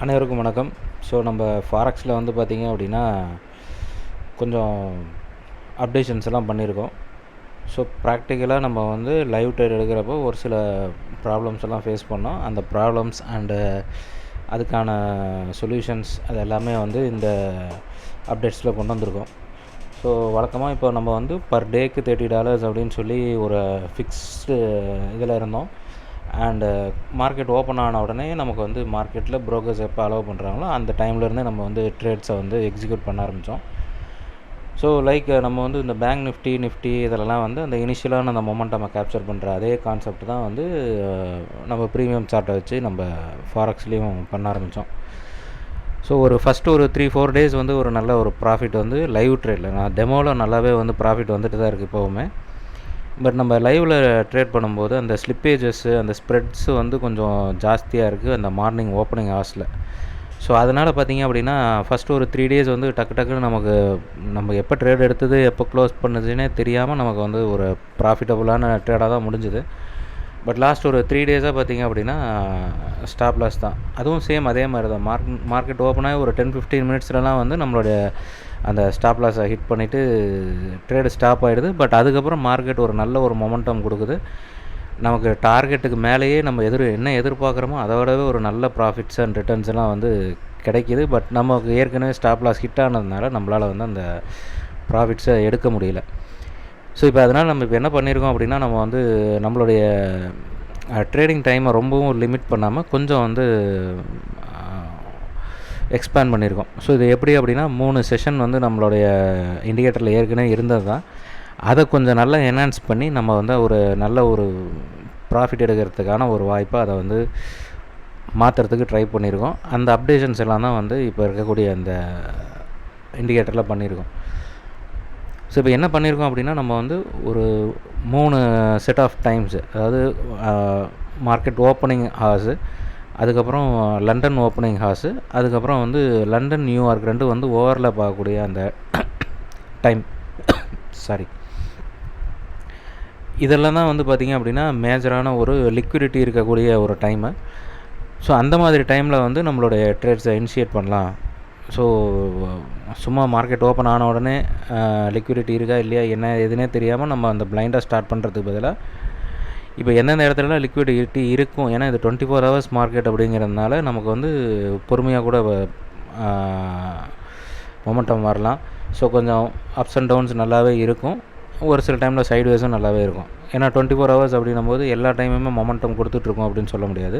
அனைவருக்கும் வணக்கம். ஸோ நம்ம ஃபாரெக்ஸில் வந்து பார்த்திங்க அப்படின்னா கொஞ்சம் அப்டேஷன்ஸ் எல்லாம் பண்ணியிருக்கோம். ஸோ ப்ராக்டிக்கலாக நம்ம வந்து லைவ் ட்ரேட் எடுக்கிறப்போ ஒரு சில ப்ராப்ளம்ஸ் எல்லாம் ஃபேஸ் பண்ணோம். அந்த ப்ராப்ளம்ஸ் அண்டு அதுக்கான சொல்யூஷன்ஸ் அது எல்லாமே வந்து இந்த அப்டேட்ஸில் கொண்டு வந்திருக்கோம். ஸோ வழக்கமாக இப்போ நம்ம வந்து பர் டேக்கு $30 அப்படின்னு சொல்லி ஒரு ஃபிக்ஸ்டு இதில் இருந்தோம். அண்டு மார்க்கெட் ஓப்பன் ஆன உடனே நமக்கு வந்து மார்க்கெட்டில் ப்ரோக்கர்ஸ் எப்போ அலோவ் பண்ணுறாங்களோ அந்த டைம்லேருந்தே நம்ம வந்து ட்ரேட்ஸை வந்து எக்ஸிக்யூட் பண்ண ஆரம்பித்தோம். ஸோ லைக் நம்ம வந்து இந்த பேங்க் நிஃப்டி இதிலலாம் வந்து அந்த இனிஷியலான அந்த மொமெண்டமை கேப்சர் பண்ணுற அதே கான்செப்ட் தான் வந்து நம்ம ப்ரீமியம் சார்ட்டை வச்சு நம்ம ஃபாரெக்ஸ்லேயும் பண்ண ஆரம்பித்தோம். ஸோ ஃபஸ்ட்டு ஒரு 3-4 டேஸ் வந்து ஒரு நல்ல ஒரு ப்ராஃபிட் வந்து லைவ் ட்ரேடில் நான் டெமோவில் நல்லாவே வந்து ப்ராஃபிட் வந்துட்டு தான் இருக்குது இப்போவுமே. பட் நம்ம லைவில் ட்ரேட் பண்ணும்போது அந்த ஸ்லிப்பேஜஸ்ஸு அந்த ஸ்ப்ரெட்ஸு வந்து கொஞ்சம் ஜாஸ்தியாக இருக்குது அந்த மார்னிங் ஓப்பனிங் ஹவர்ஸில். ஸோ அதனால் பார்த்திங்க அப்படின்னா ஃபஸ்ட்டு ஒரு 3 டேஸ் வந்து டக்குன்னு நம்ம எப்போ ட்ரேட் எடுத்தது எப்போ க்ளோஸ் பண்ணுதுன்னே தெரியாமல் நமக்கு வந்து ஒரு ப்ராஃபிட்டபுளான ட்ரேடாக தான் முடிஞ்சுது. பட் லாஸ்ட் ஒரு 3 டேஸாக பார்த்திங்க அப்படின்னா ஸ்டாப் லாஸ் தான். அதுவும் சேம் அதே மாதிரி தான் மார்க்கெட் ஓப்பனாகி ஒரு 10-15 மினிட்ஸ்லலாம் வந்து நம்மளுடைய அந்த ஸ்டாப் லாஸை ஹிட் பண்ணிவிட்டு ட்ரேடு ஸ்டாப் ஆகிடுது. பட் அதுக்கப்புறம் மார்க்கெட் ஒரு நல்ல ஒரு மொமெண்டம் கொடுக்குது. நமக்கு டார்கெட்டுக்கு மேலேயே நம்ம என்ன எதிர்பார்க்குறோமோ அதை விடவே ஒரு நல்ல ப்ராஃபிட்ஸ் அண்ட் ரிட்டர்ன்ஸ் எல்லாம் வந்து கிடைக்கிது. பட் நமக்கு ஏற்கனவே ஸ்டாப் லாஸ் ஹிட் ஆனதுனால நம்மளால் வந்து அந்த ப்ராஃபிட்ஸை எடுக்க முடியல. ஸோ இப்போ அதனால் நம்ம இப்போ என்ன பண்ணியிருக்கோம் அப்படின்னா நம்ம வந்து நம்மளுடைய ட்ரேடிங் டைமை ரொம்பவும் லிமிட் பண்ணாமல் கொஞ்சம் வந்து எக்ஸ்பேண்ட் பண்ணியிருக்கோம். ஸோ இது எப்படி அப்படின்னா 3 செஷன் வந்து நம்மளுடைய இண்டிகேட்டரில் ஏற்கனவே இருந்தது தான். அதை கொஞ்சம் நல்லா என்ஹான்ஸ் பண்ணி நம்ம வந்து ஒரு நல்ல ஒரு ப்ராஃபிட் எடுக்கிறதுக்கான ஒரு வாய்ப்பை அதை வந்து மாற்றுறதுக்கு ட்ரை பண்ணியிருக்கோம். அந்த அப்டேஷன்ஸ் எல்லாம் தான் வந்து இப்போ இருக்கக்கூடிய அந்த இண்டிகேட்டரில் பண்ணியிருக்கோம். ஸோ இப்போ என்ன பண்ணியிருக்கோம் அப்படின்னா நம்ம வந்து ஒரு 3 செட் ஆஃப் டைம்ஸு, அதாவது மார்க்கெட் ஓப்பனிங் ஹார்ஸு, அதுக்கப்புறம் லண்டன் ஓப்பனிங் ஹார்ஸு, அதுக்கப்புறம் வந்து லண்டன் நியூயார்க் ரெண்டு வந்து ஓவர்லேப் ஆகக்கூடிய அந்த டைம் இதெல்லாம் தான் வந்து பார்த்திங்க அப்படின்னா மேஜரான ஒரு லிக்விடிட்டி இருக்கக்கூடிய ஒரு டைமு. ஸோ அந்த மாதிரி டைமில் வந்து நம்மளுடைய ட்ரேட்ஸை இனிஷியேட் பண்ணலாம். ஸோ சும்மா மார்க்கெட் ஓப்பன் ஆன உடனே லிக்விடிட்டி இருக்கா இல்லையா என்ன எதுனே தெரியாமல் நம்ம அந்த பிளைண்டாக ஸ்டார்ட் பண்ணுறதுக்கு பதிலாக இப்போ எந்தெந்த இடத்துலலாம் லிக்விடிட்டி இருக்கும், ஏன்னா இது 24 ஹவர்ஸ் மார்க்கெட் அப்படிங்கிறதுனால நமக்கு வந்து பொறுமையாக கூட மொமெண்டம் வரலாம். ஸோ கொஞ்சம் அப்ஸ் அண்ட் டவுன்ஸ் நல்லாவே இருக்கும். ஒரு சில டைமில் சைட்வேஸும் நல்லாவே இருக்கும். ஏன்னா 24 ஹவர்ஸ் அப்படின்னும் போது எல்லா டைமுமே மொமெண்டம் கொடுத்துட்ருக்கோம் அப்படின்னு சொல்ல முடியாது.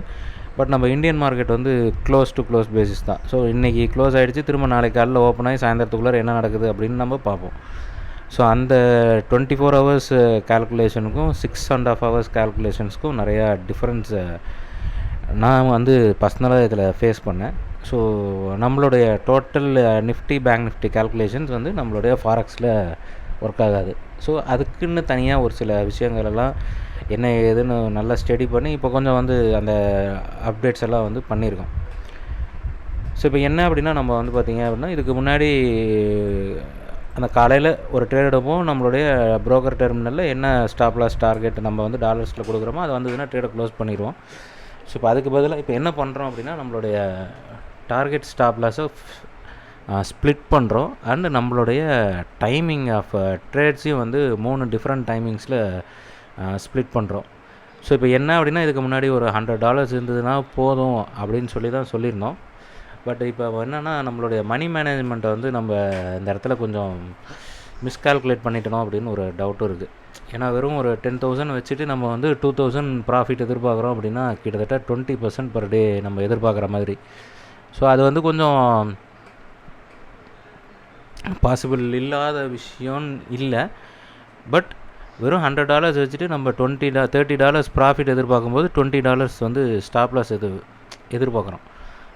பட் நம்ம இந்தியன் மார்க்கெட் வந்து க்ளோஸ் டு க்ளோஸ் பேசிஸ் தான். ஸோ இன்றைக்கி க்ளோஸ் ஆகிடுச்சு, திரும்ப நாளைக்கு காலையில் ஓப்பன் ஆகி சாயந்தரத்துக்குள்ளே என்ன நடக்குது அப்படின்னு நம்ம பார்ப்போம். ஸோ அந்த 24 ஹவர்ஸ் கால்குலேஷனுக்கும் 6.5 ஹவர்ஸ் கால்குலேஷன்ஸ்க்கும் நிறையா டிஃப்ரென்ஸை நான் வந்து பர்சனலாக இதில் ஃபேஸ் பண்ணேன். ஸோ நம்மளுடைய டோட்டல் பேங்க் நிஃப்டி கால்குலேஷன்ஸ் வந்து நம்மளுடைய ஃபாரெக்ஸில் ஒர்க் ஆகாது. ஸோ அதுக்குன்னு தனியாக ஒரு சில விஷயங்களெல்லாம் என்ன ஏதுன்னு நல்லா ஸ்டடி பண்ணி இப்போ கொஞ்சம் வந்து அந்த அப்டேட்ஸ் எல்லாம் வந்து பண்ணியிருக்கோம். ஸோ இப்போ என்ன அப்படின்னா நம்ம வந்து பார்த்திங்க அப்படின்னா இதுக்கு முன்னாடி அந்த காலையில் ஒரு ட்ரேட் எடுப்போம். நம்மளுடைய ப்ரோக்கர் டெர்மினலில் என்ன ஸ்டாப் லாஸ் டார்கெட் நம்ம வந்து டாலர்ஸில் கொடுக்குறோமோ அது வந்ததுன்னா ட்ரேடை க்ளோஸ் பண்ணிடுவோம். ஸோ இப்போ அதுக்கு பதிலாக இப்போ என்ன பண்ணுறோம் அப்படின்னா நம்மளுடைய டார்கெட் ஸ்டாப் லாஸை ஸ்ப்ளிட் பண்ணுறோம். அண்டு நம்மளுடைய டைமிங் ஆஃப் ட்ரேட்ஸையும் வந்து 3 டிஃப்ரெண்ட் டைமிங்ஸில் ஸ்ப்ளிட் பண்ணுறோம். ஸோ இப்போ என்ன அப்படின்னா இதுக்கு முன்னாடி ஒரு $100 இருந்ததுன்னா போதும் அப்படின்னு சொல்லி தான் சொல்லியிருந்தோம். பட் இப்போ என்னென்னா நம்மளுடைய மணி மேனேஜ்மெண்ட்டை வந்து நம்ம இந்த இடத்துல கொஞ்சம் மிஸ்கால்குலேட் பண்ணிட்டோம் அப்படின்னு ஒரு டவுட்டும் இருக்குது. ஏன்னா வெறும் ஒரு 10,000 வச்சுட்டு நம்ம வந்து 2,000 ப்ராஃபிட் எதிர்பார்க்குறோம் அப்படின்னா கிட்டத்தட்ட 20% பர் டே நம்ம எதிர்பார்க்குற மாதிரி. ஸோ அது வந்து கொஞ்சம் பாசிபிள் இல்லாத விஷயம் இல்லை. பட் வெறும் $100 வச்சுட்டு நம்ம $30 ப்ராஃபிட் எதிர்பார்க்கும்போது $20 வந்து ஸ்டாப் லாஸ் எதிர்பார்க்குறோம்.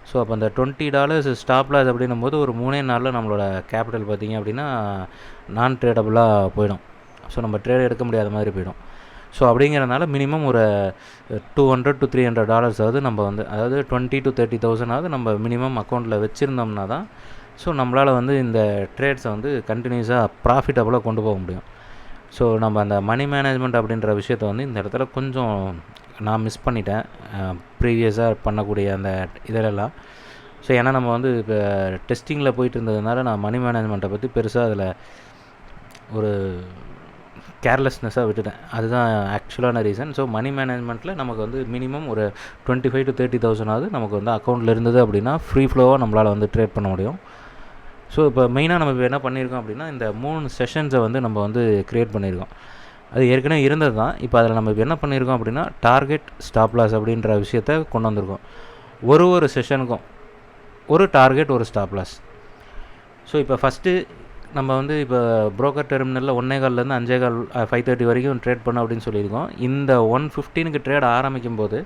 ஸோ அப்போ அந்த $20 ஸ்டாப் லாஸ் அப்படின்னும் போது ஒரு 3 நாளில் நம்மளோட கேபிட்டல் பார்த்திங்க அப்படின்னா நான் ட்ரேடபுளாக போயிடும். ஸோ நம்ம ட்ரேட் எடுக்க முடியாத மாதிரி போயிடும். ஸோ அப்படிங்கிறதுனால மினிமம் ஒரு $200 to $300 நம்ம வந்து அதாவது 20,000 to 30,000 நம்ம மினிமம் அக்கௌண்ட்டில் வச்சுருந்தோம்னா தான் ஸோ நம்மளால் வந்து இந்த ட்ரேட்ஸை வந்து கண்டினியூஸாக ப்ராஃபிட்டபுளாக கொண்டு போக முடியும். ஸோ நம்ம அந்த மணி மேனேஜ்மெண்ட் அப்படின்ற விஷயத்தை வந்து இந்த இடத்துல கொஞ்சம் நான் மிஸ் பண்ணிட்டேன் ப்ரீவியஸாக பண்ணக்கூடிய அந்த இதிலெல்லாம். ஸோ ஏன்னா நம்ம வந்து இப்போ டெஸ்டிங்கில் போயிட்டு இருந்ததுனால நான் மணி மேனேஜ்மெண்ட்டை பற்றி பெருசாக அதில் ஒரு கேர்லெஸ்னஸாக விட்டுட்டேன். அதுதான் ஆக்சுவலான ரீசன். ஸோ மணி மேனேஜ்மெண்ட்டில் நமக்கு வந்து மினிமம் ஒரு 25,000 to 30,000 நமக்கு வந்து அக்கௌண்ட்டில் இருந்தது அப்படின்னா ஃப்ரீ ஃப்ளோவாக நம்மளால் வந்து ட்ரேட் பண்ண முடியும். ஸோ இப்போ மெயினாக நம்ம இப்போ என்ன பண்ணியிருக்கோம் அப்படின்னா இந்த 3 செஷன்ஸை வந்து நம்ம வந்து க்ரியேட் பண்ணியிருக்கோம். அது ஏற்கனவே இருந்தது தான். இப்போ அதில் நம்ம இப்போ என்ன பண்ணியிருக்கோம் அப்படின்னா டார்கெட் ஸ்டாப் லாஸ் அப்படின்ற விஷயத்தை கொண்டு வந்திருக்கோம். ஒரு செஷனுக்கும் ஒரு டார்கெட் ஒரு ஸ்டாப் லாஸ். ஸோ இப்போ ஃபஸ்ட்டு நம்ம வந்து இப்போ ப்ரோக்கர் டெர்மினலில் 1:15 5:15 5:30 வரைக்கும் ட்ரேட் பண்ணோம் அப்படின்னு சொல்லியிருக்கோம். இந்த 1:15 ட்ரேட் ஆரம்பிக்கும் போது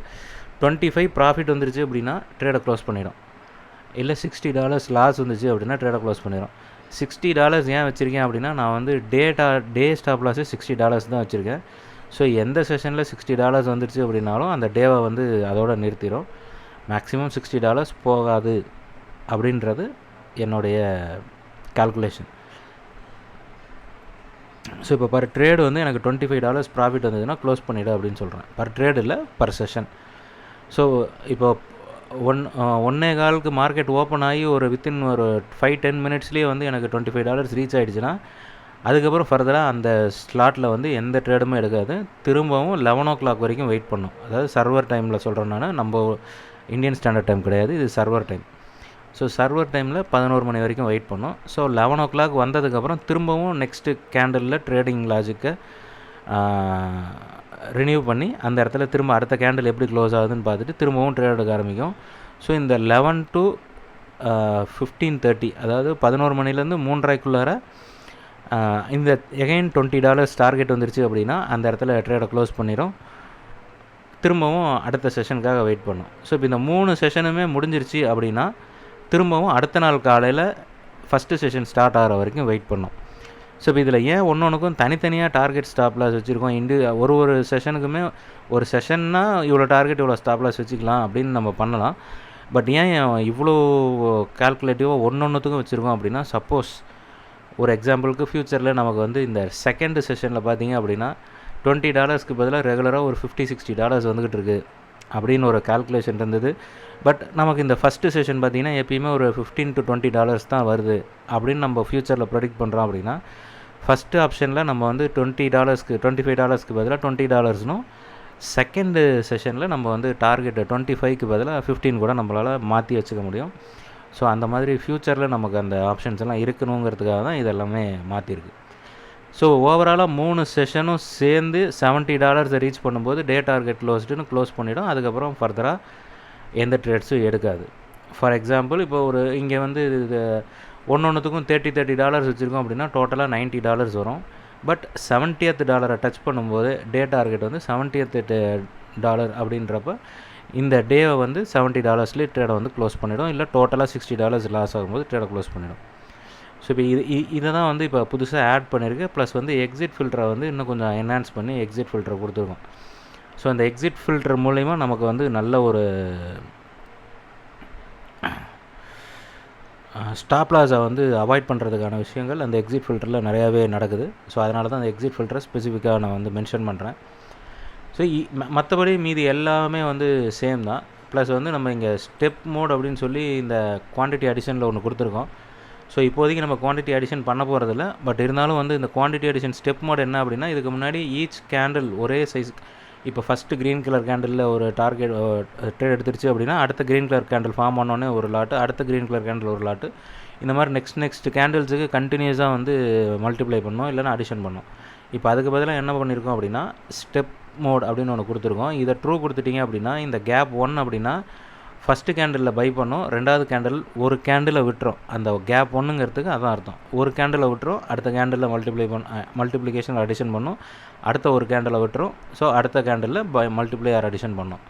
25 ப்ராஃபிட் வந்துருச்சு அப்படின்னா ட்ரேடை க்ளோஸ் பண்ணிடும். இல்லை $60 லாஸ் வந்துச்சு அப்படின்னா ட்ரேடை க்ளோஸ் பண்ணிடும். $60 ஏன் வச்சுருக்கேன் அப்படின்னா நான் வந்து டே ஸ்டாப் லாஸே $60 தான் வச்சுருக்கேன். ஸோ எந்த செஷனில் $60 வந்துருச்சு அப்படின்னாலும் அந்த டேவை வந்து அதோடு நிறுத்திடும். மேக்ஸிமம் $60 போகாது அப்படின்றது என்னுடைய கால்குலேஷன். ஸோ இப்போ பர் ட்ரேடு வந்து எனக்கு $25 ப்ராஃபிட் வந்ததுன்னா க்ளோஸ் பண்ணிவிடு அப்படின்னு சொல்கிறேன். பர் ட்ரேடு இல்லை, பர் செஷன். ஸோ இப்போ 1:15 மார்க்கெட் ஓப்பன் ஆகி ஒரு வித்தின் ஒரு 5-10 மினிட்ஸ்லேயே வந்து எனக்கு $25 ரீச் ஆகிடுச்சுன்னா அதுக்கப்புறம் ஃபர்தராக அந்த ஸ்லாட்டில் வந்து எந்த ட்ரேடுமே எடுக்காது. திரும்பவும் 11 o'clock வரைக்கும் வெயிட் பண்ணும். அதாவது சர்வர் டைமில் சொல்கிறேன் நான், நம்ம இந்தியன் ஸ்டாண்டர்ட் டைம் கிடையாது, இது சர்வர் டைம். ஸோ சர்வர் டைமில் 11 மணி வரைக்கும் வெயிட் பண்ணோம். ஸோ 11 o'clock வந்ததுக்கப்புறம் திரும்பவும் நெக்ஸ்ட்டு கேண்டலில் ட்ரேடிங் லாஜிக்கை ரினியூ பண்ணி அந்த இடத்துல திரும்ப அடுத்த கேண்டில் எப்படி க்ளோஸ் ஆகுதுன்னு பார்த்துட்டு திரும்பவும் ட்ரேட் எடுக்க ஆரம்பிக்கும். ஸோ இந்த 11 to 15:30 அதாவது 11 மணிலேருந்து 3:30க்குள்ளார இந்த எகைன் $20 டார்கெட் வந்துருச்சு அப்படின்னா அந்த இடத்துல ட்ரேடை க்ளோஸ் பண்ணிடும். திரும்பவும் அடுத்த செஷனுக்காக வெயிட் பண்ணும். ஸோ இப்போ இந்த 3 செஷனுமே முடிஞ்சிருச்சு அப்படின்னா திரும்பவும் அடுத்த நாள் காலையில் ஃபஸ்ட்டு செஷன் ஸ்டார்ட் ஆகிற வரைக்கும் வெயிட் பண்ணோம். ஸோ இப்போ இதில் ஏன் ஒன்றுக்கும் தனித்தனியாக டார்கெட் ஸ்டாப் லாஸ் வச்சுருக்கோம்? ஒரு செஷனுக்குமே ஒரு செஷன்னா இவ்வளோ டார்கெட் இவ்வளோ ஸ்டாப் லாஸ் வச்சுக்கலாம் அப்படின்னு நம்ம பண்ணலாம். பட் ஏன் இவ்வளோ கால்குலேட்டிவாக ஒன்றுத்துக்கும் வச்சுருக்கோம் அப்படின்னா சப்போஸ் ஒரு எக்ஸாம்பிளுக்கு ஃப்யூச்சரில் நமக்கு வந்து இந்த செகண்ட் செஷனில் பார்த்தீங்க அப்படின்னா $20க்கு பதிலாக ரெகுலராக ஒரு $50-60 வந்துக்கிட்டு இருக்குது அப்படின்னு ஒரு கால்குலேஷன் இருந்தது. பட் நமக்கு இந்த ஃபஸ்ட்டு செஷன் பார்த்திங்கன்னா எப்பயுமே ஒரு $15 to $20 தான் வருது அப்படின்னு நம்ம ஃப்யூச்சரில் ப்ரெடிக்ட் பண்ணுறோம் அப்படின்னா ஃபஸ்ட்டு ஆப்ஷனில் நம்ம வந்து $25க்கு பதிலாக $20னும் செகண்டு செஷனில் நம்ம வந்து டார்கெட் 25க்கு பதிலாக 15 கூட நம்மளால் மாற்றி வச்சுக்க முடியும். ஸோ அந்த மாதிரி ஃப்யூச்சரில் நமக்கு அந்த ஆப்ஷன்ஸ் எல்லாம் இருக்கணுங்கிறதுக்காக தான் இதெல்லாமே மாற்றிருக்கு. ஸோ ஓவராலாக 3 செஷனும் சேர்ந்து $70 ரீச் பண்ணும்போது டே டார்கெட் க்ளோஸ்டுன்னு க்ளோஸ் பண்ணிவிடும். அதுக்கப்புறம் ஃபர்தராக எந்த ட்ரேட்ஸும் எடுக்காது. ஃபார் எக்ஸாம்பிள் இப்போ ஒரு இங்கே வந்து இது ஒன்றுத்துக்கும் $30 வச்சுருக்கோம் அப்படின்னா டோட்டலாக $90 வரும். பட் $70th டச் பண்ணும்போது டே டார்கெட் வந்து $70th அப்படின்றப்ப இந்த டேவை வந்து $70 ட்ரேடை வந்து க்ளோஸ் பண்ணிவிடும். இல்லை டோட்டலாக $60 லாஸ் ஆகும்போது ட்ரேடை க்ளோஸ் பண்ணிவிடும். ஸோ இப்போ இதை தான் வந்து இப்போ புதுசாக ஆட் பண்ணியிருக்கு. ப்ளஸ் வந்து எக்ஸிட் ஃபில்டரை வந்து இன்னும் கொஞ்சம் என்ஹான்ஸ் பண்ணி எக்ஸிட் ஃபில்டரை கொடுத்துருக்கோம். ஸோ அந்த எக்ஸிட் ஃபில்டர் மூலிமா நமக்கு வந்து நல்ல ஒரு ஸ்டாப் லாஸை வந்து அவாய்ட் பண்ணுறதுக்கான விஷயங்கள் அந்த எக்ஸிட் ஃபில்டரில் நிறையாவே நடக்குது. ஸோ அதனால தான் அந்த எக்ஸிட் ஃபில்டரை ஸ்பெசிஃபிக்காக நான் வந்து மென்ஷன் பண்ணுறேன். ஸோ மற்றபடி மீதி எல்லாமே வந்து சேம் தான். ப்ளஸ் வந்து நம்ம இங்கே ஸ்டெப் மோட் அப்படின்னு சொல்லி இந்த குவான்டிட்டி அடிஷனில் ஒன்று கொடுத்துருக்கோம். ஸோ இப்போதைக்கு நம்ம குவான்டிட்டி அடிஷன் பண்ண போகிறதில்ல. பட் இருந்தாலும் வந்து இந்த குவான்டிட்டி அடிஷன் ஸ்டெப் மோட் என்ன அப்படின்னா இதுக்கு முன்னாடி ஈச் கேண்டில் ஒரே சைஸ். இப்போ ஃபஸ்ட்டு க்ரீன் கலர் கேண்டிலில் ஒரு டார்கெட் ட்ரேட் எடுத்துருச்சு அப்படின்னா அடுத்த க்ரீன் கலர் கேண்டில் ஃபார்ம் ஆனோடனே ஒரு லாட்டு, அடுத்த க்ரீன் கலர் கேண்டில் ஒரு லாட்டு, இந்த மாதிரி நெக்ஸ்ட் கேண்டில்ஸுக்கு கண்டினியூஸாக வந்து மல்டிப்ளை பண்ணோம், இல்லைனா அடிஷன் பண்ணோம். இப்போ அதுக்கு பதிலாக என்ன பண்ணியிருக்கோம் அப்படின்னா ஸ்டெப் மோட் அப்படின்னு ஒன்று கொடுத்துருக்கோம். இதை ட்ரூ கொடுத்துட்டிங்க அப்படின்னா இந்த கேப் 1 அப்படின்னா ஃபஸ்ட்டு கேண்டிலில் பை பண்ணோம், ரெண்டாவது கேண்டில் ஒரு கேண்டில் விட்டுரும். அந்த கேப் 1ங்கிறதுக்கு அதான் அர்த்தம். ஒரு கேண்டில் விட்டுரும், அடுத்த கேண்டிலில் மல்டிப்ளிகேஷன் அடிஷன் பண்ணும், அடுத்த ஒரு கேண்டில் விட்டுரும். ஸோ அடுத்த கேண்டிலில் மல்டிப்ளை ஆர் அடிஷன் பண்ணோம்.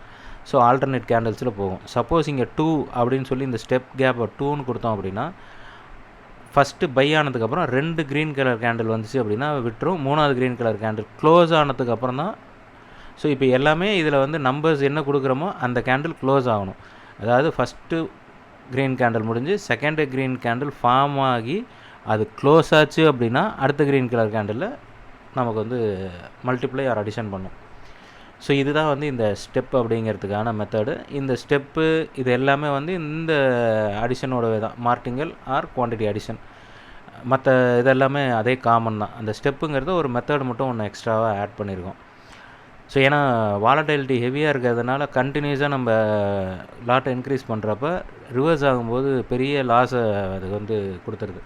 ஸோ ஆல்டர்னேட் கேண்டில்ஸில் போகும். சப்போஸ் இங்கே 2 அப்படின்னு சொல்லி இந்த ஸ்டெப் கேப்பை 2ன்னு கொடுத்தோம் அப்படின்னா ஃபஸ்ட்டு பை ஆனதுக்கப்புறம் 2 க்ரீன் கலர் கேண்டில் வந்துச்சு அப்படின்னா விட்டுரும், 3வது க்ரீன் கலர் கேண்டில் க்ளோஸ் ஆனதுக்கப்புறம் தான். ஸோ இப்போ எல்லாமே இதில் வந்து நம்பர்ஸ் என்ன கொடுக்குறோமோ அந்த கேண்டில் க்ளோஸ் ஆகணும். அதாவது ஃபஸ்ட்டு க்ரீன் கேண்டில் முடிஞ்சு செகண்டு க்ரீன் கேண்டில் ஃபார்ம் ஆகி அது க்ளோஸ் ஆச்சு அப்படின்னா அடுத்த க்ரீன் கலர் கேண்டிலில் நமக்கு வந்து மல்டிப்ளை ஆர் அடிஷன் பண்ணும். ஸோ இதுதான் வந்து இந்த ஸ்டெப் அப்படிங்கிறதுக்கான மெத்தடு. இந்த ஸ்டெப்பு இது எல்லாமே வந்து இந்த அடிஷனோடவே தான், மார்டிங்கல் ஆர் குவான்டிட்டி அடிஷன். மற்ற இதெல்லாமே அதே காமன் தான். அந்த ஸ்டெப்புங்கிறது ஒரு மெத்தட் மட்டும் ஒன்று எக்ஸ்ட்ராவாக ஆட் பண்ணியிருக்கோம். ஸோ ஏன்னா வாலட்டிலிட்டி ஹெவியாக இருக்கிறதுனால கண்டினியூஸாக நம்ம லாட்டை இன்க்ரீஸ் பண்ணுறப்ப ரிவர்ஸ் ஆகும்போது பெரிய லாஸை அது வந்து கொடுத்துருது.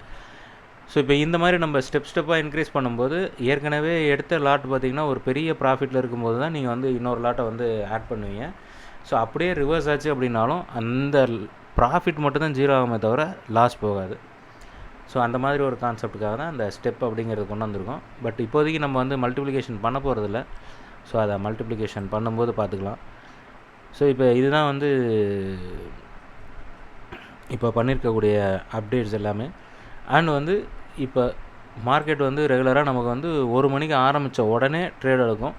ஸோ இப்போ இந்த மாதிரி நம்ம ஸ்டெப்பாக இன்க்ரீஸ் பண்ணும்போது ஏற்கனவே எடுத்த லாட் பார்த்திங்கன்னா ஒரு பெரிய ப்ராஃபிட்டில் இருக்கும்போது தான் நீங்கள் வந்து இன்னொரு லாட்டை வந்து ஆட் பண்ணுவீங்க. ஸோ அப்படியே ரிவர்ஸ் ஆச்சு அப்படின்னாலும் அந்த ப்ராஃபிட் மட்டும்தான் ஜீரோ ஆகுமே தவிர லாஸ் போகாது. ஸோ அந்த மாதிரி ஒரு கான்செப்டுக்காக தான் அந்த ஸ்டெப் அப்படிங்கிறது கொண்டு வந்திருக்கோம். பட் இப்போதைக்கு நம்ம வந்து மல்டிப்ளிகேஷன் பண்ண போகிறதில்ல. ஸோ அதை மல்டிப்ளிகேஷன் பண்ணும்போது பார்த்துக்கலாம். ஸோ இப்போ இதுதான் வந்து இப்போ பண்ணியிருக்கக்கூடிய அப்டேட்ஸ் எல்லாமே. அண்ட் வந்து இப்போ மார்க்கெட் வந்து ரெகுலராக நமக்கு வந்து 1 மணிக்கு ஆரம்பித்த உடனே ட்ரேட் எடுக்கும்.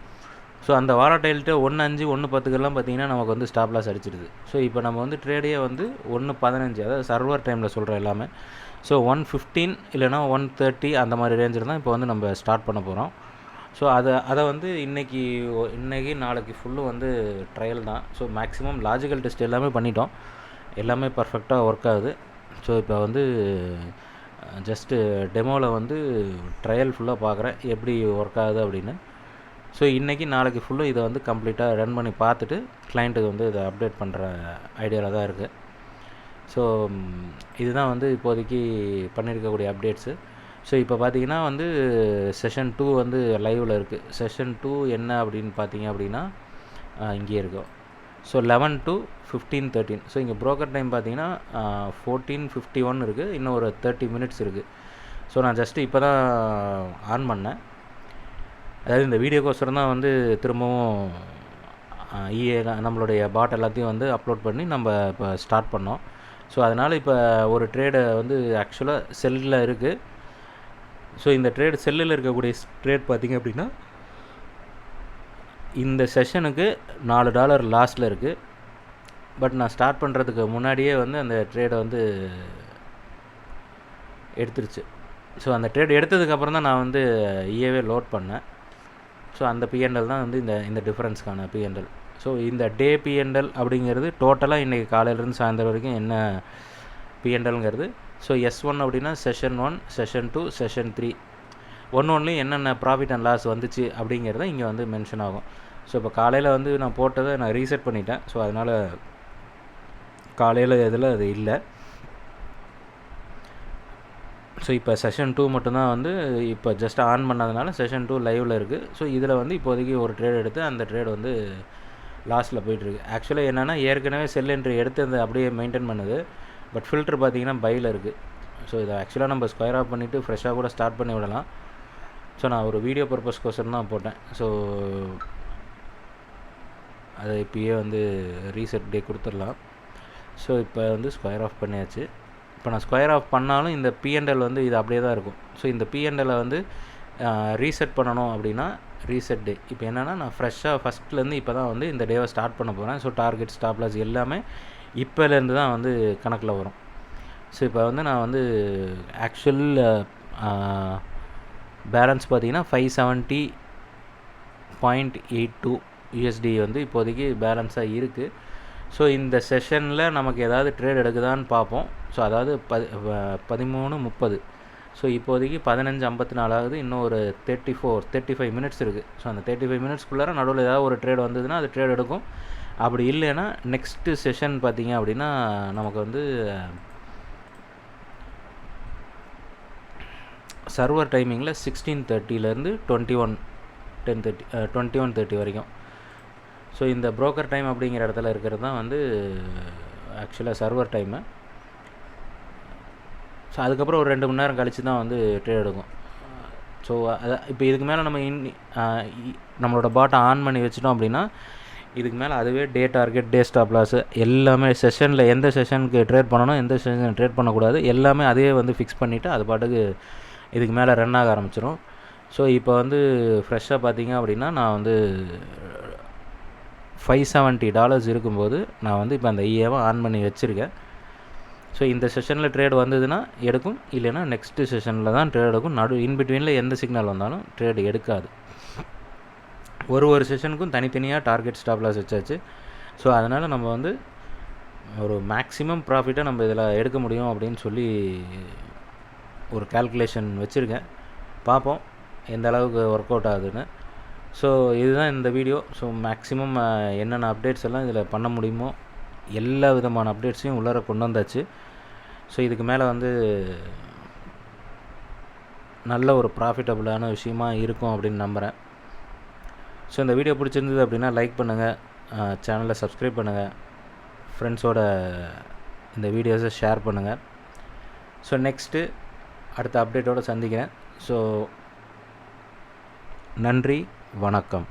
ஸோ அந்த வாலடைல்கிட்ட 1.5 1.10 பார்த்திங்கன்னா நமக்கு வந்து ஸ்டாப் லாஸ் அடிச்சிடுது. ஸோ இப்போ நம்ம வந்து ட்ரேடே வந்து 1.15 அதாவது சர்வர் டைமில் சொல்கிறோம் எல்லாமே. ஸோ 1.15 இல்லைனா 1.30 அந்த மாதிரி ரேஞ்சில் தான் இப்போ வந்து நம்ம ஸ்டார்ட் பண்ண போகிறோம். ஸோ அதை வந்து இன்றைக்கி நாளைக்கு ஃபுல்லும் வந்து ட்ரையல் தான். ஸோ மேக்ஸிமம் லாஜிக்கல் டெஸ்ட் எல்லாமே பண்ணிட்டோம், எல்லாமே பர்ஃபெக்டாக ஒர்க் ஆகுது. ஸோ இப்போ வந்து ஜஸ்ட்டு டெமோவில் வந்து ட்ரையல் ஃபுல்லாக பார்க்குறேன் எப்படி ஒர்க் ஆகுது அப்படின்னு. ஸோ இன்றைக்கி நாளைக்கு ஃபுல்லும் இதை வந்து கம்ப்ளீட்டாக ரன் பண்ணி பார்த்துட்டு கிளைண்ட்டுக்கு வந்து இதை அப்டேட் பண்ணுற ஐடியாவில் தான் இருக்குது. ஸோ இதுதான் வந்து இப்போதைக்கு பண்ணியிருக்கக்கூடிய அப்டேட்ஸு. ஸோ இப்போ பார்த்திங்கன்னா வந்து செஷன் 2 வந்து லைவில் இருக்குது. செஷன் 2 என்ன அப்படின்னு பார்த்தீங்க அப்படின்னா இங்கேயே இருக்கும். So 11 to 15:13. ஸோ இங்கே ப்ரோக்கர் டைம் பார்த்தீங்கன்னா 14:51 இருக்குது. இன்னும் ஒரு 30 minutes இருக்குது. ஸோ நான் ஜஸ்ட்டு இப்போ தான் ஆன் பண்ணேன். அதாவது இந்த வீடியோக்கோசரம் தான் வந்து திரும்பவும் நம்மளுடைய பாட் எல்லாத்தையும் வந்து அப்லோட் பண்ணி நம்ம இப்போ ஸ்டார்ட் பண்ணோம். ஸோ அதனால் இப்போ ஒரு ட்ரேடை வந்து ஆக்சுவலாக செல்லில் இருக்குது. ஸோ இந்த ட்ரேட் செல்லில் இருக்கக்கூடிய ட்ரேட் பார்த்திங்க அப்படின்னா இந்த செஷனுக்கு $4 லாஸில் இருக்குது. பட் நான் ஸ்டார்ட் பண்ணுறதுக்கு முன்னாடியே வந்து அந்த ட்ரேடை வந்து எடுத்துருச்சு. ஸோ அந்த ட்ரேட் எடுத்ததுக்கப்புறம் தான் நான் வந்து இஏவே லோட் பண்ணேன். ஸோ அந்த பிஎன்எல் தான் வந்து இந்த டிஃப்ரென்ஸ்க்கான பிஎன்எல். ஸோ இந்த டே பிஎன்எல் அப்படிங்கிறது டோட்டலாக இன்றைக்கி காலையிலேருந்து சாயந்தரம் வரைக்கும் என்ன பிஎன்எல்ங்கிறது. ஸோ S1 அப்படின்னா செஷன் 1, செஷன் 2, செஷன் 3 ஒன்றுலையும் என்னென்ன ப்ராஃபிட் அண்ட் லாஸ் வந்துச்சு அப்படிங்கிறத இங்கே வந்து மென்ஷன் ஆகும். ஸோ இப்போ காலையில் வந்து நான் போட்டதை நான் ரீசெட் பண்ணிட்டேன். ஸோ அதனால் காலையில் இதில் அது இல்லை. ஸோ இப்போ செஷன் 2 மட்டும்தான் வந்து இப்போ ஜஸ்ட் ஆன் பண்ணதுனால செஷன் 2 லைவில் இருக்குது. ஸோ இதில் வந்து இப்போதைக்கு ஒரு ட்ரேட் எடுத்து அந்த ட்ரேட் வந்து லாஸ்ட்டில் போயிட்டுருக்கு. ஆக்சுவலாக என்னென்னா ஏற்கனவே செல் என்ட்ரி எடுத்து அந்த அப்படியே மெயின்டைன் பண்ணுது. பட் ஃபில்டர் பார்த்திங்கன்னா பையில் இருக்குது. ஸோ இதை ஆக்சுவலாக நம்ம ஸ்கொயர் ஆஃப் பண்ணிவிட்டு ஃப்ரெஷ்ஷாக கூட ஸ்டார்ட் பண்ணி விடலாம். ஸோ நான் ஒரு வீடியோ பர்பஸ்க்கோசரம் தான் போட்டேன். ஸோ அதை இப்போயே வந்து ரீசெட் டே கொடுத்துடலாம். ஸோ இப்போ வந்து ஸ்கொயர் ஆஃப் பண்ணியாச்சு. இப்போ நான் ஸ்கொயர் ஆஃப் பண்ணாலும் இந்த பிஎன்எல் வந்து இது அப்படியே தான் இருக்கும். ஸோ இந்த பிஎன்எல்லை வந்து ரீசெட் பண்ணணும் அப்படின்னா ரீசெட் டே. இப்போ என்னென்னா நான் ஃப்ரெஷ்ஷாக ஃபஸ்ட்லேருந்து இப்போ தான் வந்து இந்த டேவை ஸ்டார்ட் பண்ண போகிறேன். ஸோ டார்கெட் ஸ்டாப் லாஸ் எல்லாமே இப்போலேருந்து தான் வந்து கணக்கில் வரும். ஸோ இப்போ வந்து நான் வந்து ஆக்சுவல் பேலன்ஸ் பார்த்திங்கன்னா 570.82 USD வந்து இப்போதைக்கு பேலன்ஸாக இருக்குது. ஸோ இந்த செஷனில் நமக்கு ஏதாவது ட்ரேட் எடுக்குதான்னு பார்ப்போம். ஸோ அதாவது 13:30. ஸோ இப்போதைக்கு 15:54 ஆகுது. இன்னும் ஒரு 35 மினிட்ஸ் இருக்குது. ஸோ அந்த 35 மினிட்ஸ்க்குள்ளார நடுவில் ஏதாவது ஒரு ட்ரேட் வந்ததுன்னா அது ட்ரேட் எடுக்கும். அப்படி இல்லைன்னா நெக்ஸ்ட்டு செஷன் பார்த்திங்க அப்படின்னா நமக்கு வந்து சர்வர் டைமிங்கில் 16:30லேருந்து 21:30 வரைக்கும். ஸோ இந்த ப்ரோக்கர் டைம் அப்படிங்கிற இடத்துல இருக்கிறது தான் வந்து ஆக்சுவலாக சர்வர் டைமு. ஸோ அதுக்கப்புறம் ஒரு 2 மணி நேரம் கழித்து தான் வந்து ட்ரேட் எடுக்கும். ஸோ இப்போ இதுக்கு மேலே நம்ம நம்மளோட பாட்டை ஆன் பண்ணி வச்சிட்டோம் அப்படின்னா இதுக்கு மேலே அதுவே டே டார்கெட், டே ஸ்டாப் லாஸு எல்லாமே செஷனில் எந்த செஷனுக்கு ட்ரேட் பண்ணணும், எந்த செஷன் ட்ரேட் பண்ணக்கூடாது எல்லாமே அதே வந்து ஃபிக்ஸ் பண்ணிவிட்டு அது பாட்டுக்கு இதுக்கு மேலே ரன் ஆக ஆரம்பிச்சிடும். ஸோ இப்போ வந்து ஃப்ரெஷ்ஷாக பார்த்திங்க அப்படின்னா நான் வந்து $570 இருக்கும்போது நான் வந்து இப்போ அந்த இஏவை ஆன் பண்ணி வச்சுருக்கேன். ஸோ இந்த செஷனில் ட்ரேட் வந்ததுன்னா எடுக்கும், இல்லைன்னா நெக்ஸ்ட்டு செஷனில் தான் ட்ரேட் எடுக்கும். இன்பிட்வீனில் எந்த சிக்னல் வந்தாலும் ட்ரேட் எடுக்காது. ஒரு செஷனுக்கும் தனித்தனியாக டார்கெட் ஸ்டாப் லாஸ் வச்சாச்சு. ஸோ அதனால் நம்ம வந்து ஒரு மேக்ஸிமம் ப்ராஃபிட்டை நம்ம இதில் எடுக்க முடியும் அப்படின்னு சொல்லி ஒரு கால்குலேஷன் வச்சுருக்கேன். பார்ப்போம் எந்த அளவுக்கு ஒர்க் அவுட் ஆகுதுன்னு. ஸோ இதுதான் இந்த வீடியோ. ஸோ மேக்ஸிமம் என்னென்ன அப்டேட்ஸ் எல்லாம் இதில் பண்ண முடியுமோ எல்லா விதமான அப்டேட்ஸையும் உள்ளார கொண்டு வந்தாச்சு. ஸோ இதுக்கு மேலே வந்து நல்ல ஒரு ப்ராஃபிட்டபுளான விஷயமா இருக்கும் அப்படின்னு நம்புகிறேன். ஸோ இந்த வீடியோ பிடிச்சிருந்தது அப்படின்னா லைக் பண்ணுங்கள், சேனலை சப்ஸ்கிரைப் பண்ணுங்கள், ஃப்ரெண்ட்ஸோட இந்த வீடியோஸை ஷேர் பண்ணுங்கள். ஸோ நெக்ஸ்ட்டு அடுத்த அப்டேட்டோடு சந்திக்கிறேன். ஸோ நன்றி, வணக்கம்.